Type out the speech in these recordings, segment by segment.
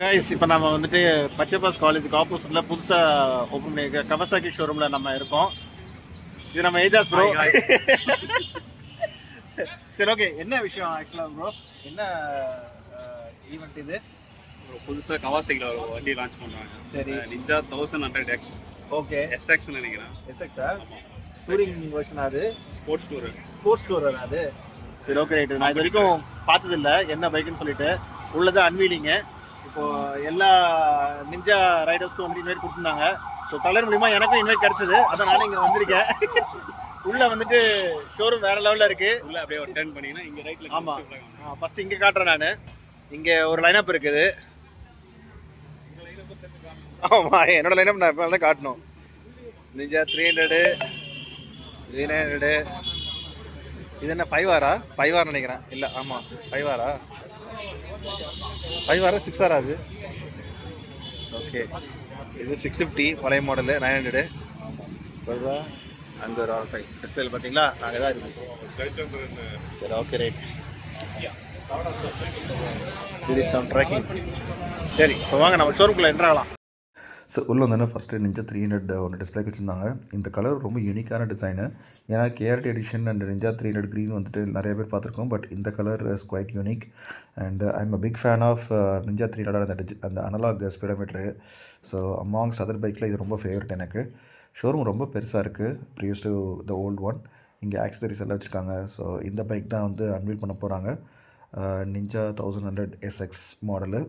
Guys இப்போ நம்ம வந்துட்டு பச்சைபாஸ் காலேஜுக்கு ஆப்போசிட்ல புதுசாக ஓப்பன் பண்ணியிருக்க கவசாக்கி ஷோரூமில் நம்ம இருக்கோம். இது நம்ம ஏஜாஸ் ப்ரோ. சரி, ஓகே. என்ன விஷயம் ஆக்சுவலாக ப்ரோ? என்ன ஈவெண்ட் இது? புதுசாக கவாசாக்கியில் ஒரு வண்டி லான்ச் பண்ணுறாங்க. சரி, நிஞ்சா 1100X. ஓகே, எஸ்எக்ஸ்னு நினைக்கிறேன். SX sir, touring version. அது ஸ்போர்ட்ஸ் டூர் அது. சரி, ஓகே, ரைட்டு. நான் இது வரைக்கும் பார்த்ததில்லை என்ன பைக்குன்னு சொல்லிட்டு. உள்ளது அன்வீலிங்கு. இப்போது எல்லா நிஞ்சா ரைடர்ஸ்க்கும் வந்து இன்வைட் கொடுத்துருந்தாங்க. ஸோ தலைவர் மூலிமா எனக்கும் இன்வைட் கிடச்சிது. அதான் நானும் இங்கே வந்திருக்கேன். உள்ளே வந்துட்டு ஷோரூம் வேறு லெவலில் இருக்குது. உள்ளே அப்படியே ஒரு டர்ன் பண்ணிங்கன்னா இங்கே ரைட்டில். ஆமாம், ஃபஸ்ட்டு இங்கே காட்டுறேன் நான். இங்கே ஒரு லைனப் இருக்குது. ஆமாம், என்னோடய லைனப் நான் இப்போ தான் காட்டணும். நிஞ்சா 300, 300. இது என்ன 5R? 5R நினைக்கிறேன். இல்லை, ஆமாம் 5R. 5R 6R அது. ஓகே, இது 650 பழைய மாடலு 900 வருதா? அங்கே ஒரு R5 டிஸ்பிளேல பார்த்தீங்களா? அங்கே தான் இருக்குது. சரி, ஓகே, ரைட். இது சம் ட்ராக்கிங். சரி, இப்போ வாங்க நம்ம ஷோரூம்குள்ளே என்ட்ரு ஆகலாம். ஸோ உள்ளே வந்தோன்னா ஃபஸ்ட்டு நிஞ்சா 300 ஒன்று டிஸ்பிளேக்கு வச்சுருந்தாங்க. இந்த கலர் ரொம்ப யூனிக்கான டிசைனு. ஏன்னா KRT edition and Ninja 300 green வந்துட்டு நிறைய பேர் பார்த்துருக்கோம். பட் இந்த colour is quite unique. And I am a big fan of Ninja 300 அந்த analogue speedometer. So amongst other பைக்கில் இது ரொம்ப ஃபேவரட் எனக்கு. ஷோரூம் ரொம்ப பெருசாக இருக்குது, previous to the old one. இங்கே ஆக்சசரிஸ் எல்லாம் வச்சுருக்காங்க. ஸோ இந்த பைக் தான் வந்து அன்வீல் பண்ண போகிறாங்க. Ninja 1100 SX model.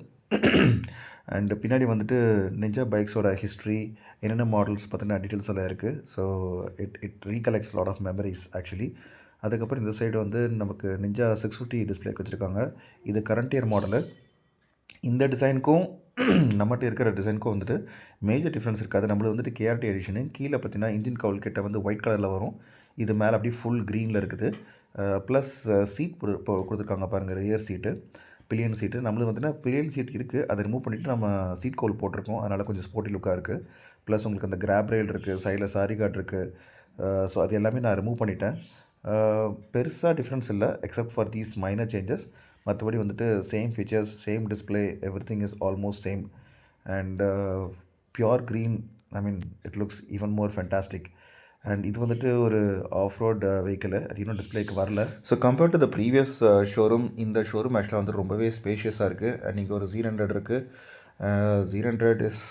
அண்டு பின்னாடி வந்துட்டு நிஞ்சா பைக்ஸோட ஹிஸ்ட்ரி, என்னென்ன மாடல்ஸ் பார்த்தீங்கன்னா டீட்டெயில்ஸ் எல்லாம் இருக்குது. So it recollects lot of memories actually. அதுக்கப்புறம் இந்த சைடு வந்து நமக்கு நிஞ்சா 650 டிஸ்பிளேக்கு வச்சுருக்காங்க. இது கரண்ட் இயர் மாடலு. இந்த டிசைனுக்கும் நம்மகிட்ட இருக்கிற டிசைனுக்கும் வந்துட்டு மேஜர் டிஃப்ரென்ஸ் இருக்காது. நம்மளுக்கு வந்துட்டு கேஆர்டி எடிஷனு. கீழே பார்த்தீங்கன்னா இன்ஜின் கவுல் கிட்ட வந்து ஒயிட் கலரில் வரும். இது மேலே அப்படியே ஃபுல் க்ரீனில் இருக்குது. ப்ளஸ் சீட் கொடுத்துருக்காங்க பாருங்கள், ரியர் சீட்டு, பில்லியன் சீட்டு. நம்மளுக்கு வந்துட்டு பில்லியன் சீட் இருக்குது, அதை ரிமூவ் பண்ணிவிட்டு நம்ம சீட் கவுல் போட்டிருக்கோம். அதனால் கொஞ்சம் ஸ்போர்ட்டி லுக்காக இருக்குது. ப்ளஸ் உங்களுக்கு அந்த கிராப் ரெயில் இருக்குது, சைடில் சாரி கார்டு இருக்குது. ஸோ அது எல்லாமே நான் ரிமூவ் பண்ணிட்டேன். பெருசாக டிஃப்ரென்ஸ் இல்லை except for these minor changes. மற்றபடி வந்துட்டு same features, same display, every thing is almost same. And pure green, I mean it looks even more fantastic. And இது வந்துட்டு ஒரு ஆஃப் ரோட் வெஹிக்கிள், அது இன்னும் டிஸ்பிளேக்கு வரல. So compared to the previous showroom, இந்த showroom ஆக்சுவலாக வந்து ரொம்பவே ஸ்பேஷியஸாக இருக்குது. அண்ட் இங்கே ஒரு Z100 இருக்குது. Z100 இஸ்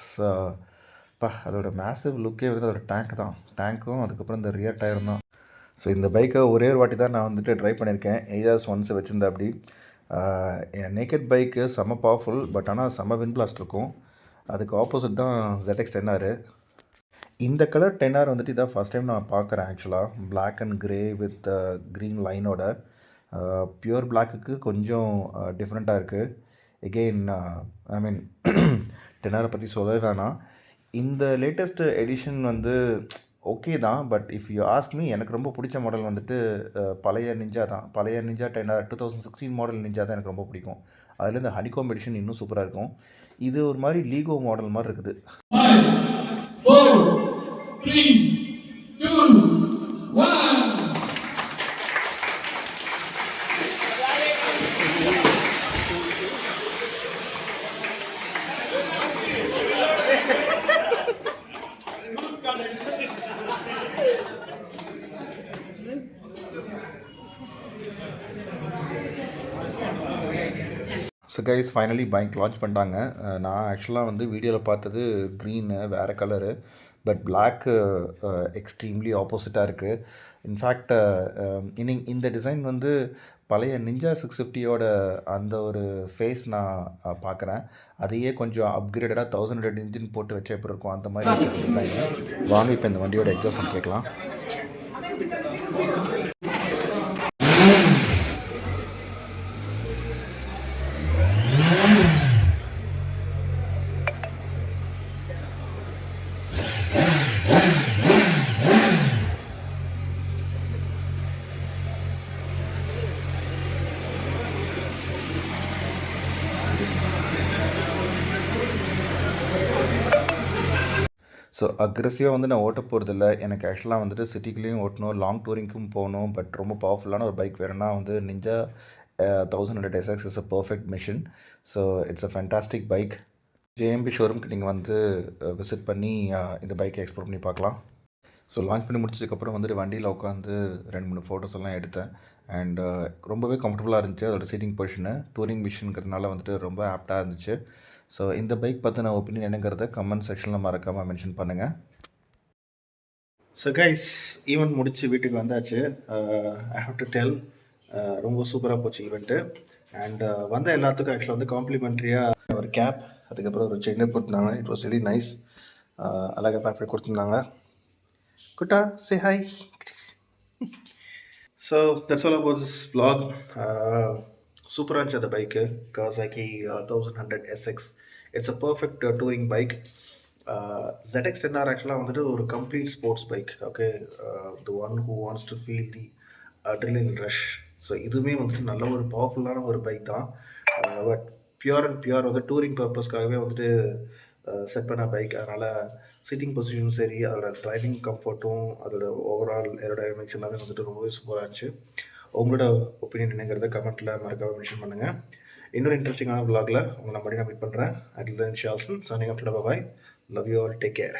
அதோட மேசிவ் லுக்கே வந்து அதோட டேங்க்கும் அதுக்கப்புறம் இந்த ரியர் டயரும் தான். ஸோ இந்த பைக்கை ஒரே ஒரு வாட்டி தான் நான் வந்துட்டு ட்ரை பண்ணியிருக்கேன். ஏஜாஸ் ஒன்ஸ் வச்சுருந்தேன் அப்படி. என் நேக்கட் பைக்கு செம்ம பவர்ஃபுல், பட் ஆனால் செம்ம வின் பிளாஸ்ட் இருக்கும். அதுக்கு ஆப்போசிட் தான் ZX 10R. இந்த கலர் 10R வந்துட்டு இதான் ஃபஸ்ட் டைம் நான் பார்க்குறேன் ஆக்சுவலாக. Black and grey with green லைனோட. பியூர் பிளாக்குக்கு கொஞ்சம் டிஃப்ரெண்ட்டாக இருக்குது. எகெயின் ஐ மீன் 10R பற்றி சொல்லவே வேணாம். இந்த லேட்டஸ்ட் எடிஷன் வந்து ஓகே தான், but if you ask me, எனக்கு ரொம்ப பிடிச்ச மாடல் வந்துட்டு பழைய நிஞ்சா தான். பழைய நிஞ்சா 10R 2016 மாடல் நிஞ்சா தான் எனக்கு ரொம்ப பிடிக்கும். அதில் இந்த ஹனிகோம் எடிஷன் இன்னும் சூப்பராக இருக்கும். இது ஒரு மாதிரி லீகோ மாடல் மாதிரி இருக்குது. 4, 3, 2, 1. So guys, finally bike launch பண்ணிட்டாங்க. நான் ஆக்சுவலாக வந்து வீடியோவில் பார்த்தது க்ரீனு வேறு கலரு, பட் பிளாக்கு எக்ஸ்ட்ரீம்லி ஆப்போசிட்டாக இருக்குது. இன்ஃபேக்ட் இந்த டிசைன் வந்து பழைய நிஞ்சா 650யோட அந்த ஒரு ஃபேஸ் நான் பார்க்குறேன். அதையே கொஞ்சம் அப்கிரேடடாக 1100 இன்ஜின் போட்டு வச்ச எப்படி இருக்கும் அந்த மாதிரி டிசைன். வாங்க இப்போ இந்த வண்டியோட எக்ஸாஸ்ட் கேட்கலாம். ஸோ அக்ரெசிவாக வந்து நான் ஓட்ட போகிறதில்ல. எனக்கு ஆக்சுவலாக வந்துட்டு சிட்டிக்குள்ளேயும் ஓட்டணும், லாங் டூரிங்க்கும் போகணும். பட் ரொம்ப பவர்ஃபுல்லான ஒரு பைக் வேணும்னா வந்து ninja 1100 SX is a perfect mission. So it's a fantastic bike. JMB ஷோரூம்க்கு நீங்கள் வந்து விசிட் பண்ணி இந்த பைக்கை எக்ஸ்ப்ளோர் பண்ணி பார்க்கலாம். ஸோ லான்ச் பண்ணி முடிச்சதுக்கப்புறம் வந்துட்டு வண்டியில் உட்காந்து 2-3 ஃபோட்டோஸ் எல்லாம் எடுத்தேன். அண்ட் ரொம்பவே கம்ஃபர்டபுளாக இருந்துச்சு. அதோட சீட்டிங் பொசிஷனு டூரிங் மிஷின்ங்கிறதுனால வந்துட்டு ரொம்ப ஆப்டாக இருந்துச்சு. ஸோ இந்த பைக் பற்றின ஒப்பீனியன் என்னங்கிறத கமெண்ட் செக்ஷனில் மறக்காமல் மென்ஷன் பண்ணுங்கள். ஸோ கைஸ், ஈவெண்ட் முடிச்சு வீட்டுக்கு வந்தாச்சு. ஐ ஹாவ் டு டெல், ரொம்ப சூப்பராக போச்சு ஈவெண்ட்டு. அண்ட் வந்த எல்லாத்துக்கும் ஆக்சுவலாக வந்து காம்ப்ளிமெண்ட்ரியாக ஒரு கேப், அதுக்கப்புறம் ஒரு செயின் கொடுத்துருந்தாங்க. It was very nice. அழகாக பேக் பண்ணி கொடுத்துருந்தாங்க. குட்டா, say hi. So that's all about this vlog. சூப்பராக இருந்துச்சு அந்த bike, Kawasaki 1100 SX. It's a perfect touring bike. ZX10R ஆக்சுவலாக வந்துட்டு ஒரு complete sports bike. Okay, the one who wants to feel the adrenaline rush. So இதுவுமே வந்துட்டு நல்ல ஒரு பவர்ஃபுல்லான ஒரு பைக் தான். பட் பியூர் வந்து டூரிங் பர்பஸ்க்காகவே வந்துட்டு செட் பண்ண பைக். அதனால் சிட்டிங் பொசிஷனும் சரி, அதோட டிரைவிங் கம்ஃபர்ட்டும், அதோட ஓவரால் ஏரோடைனமிக்ஸ் எல்லாமே வந்துட்டு ரொம்பவே சூப்பராக இருந்துச்சு. உங்களோட ஒப்பீனியன் என்னங்கிறத கமெண்ட்டில் மறக்காமல் மென்ஷன் பண்ணுங்கள். இன்னொரு இன்ட்ரெஸ்டிங்கான vlogல உங்களை மறுபடியும் நான் மீட் பண்ணுறேன். அட்டில் தென் ஷால்சன் signing off. Bye. Love you all. Take care.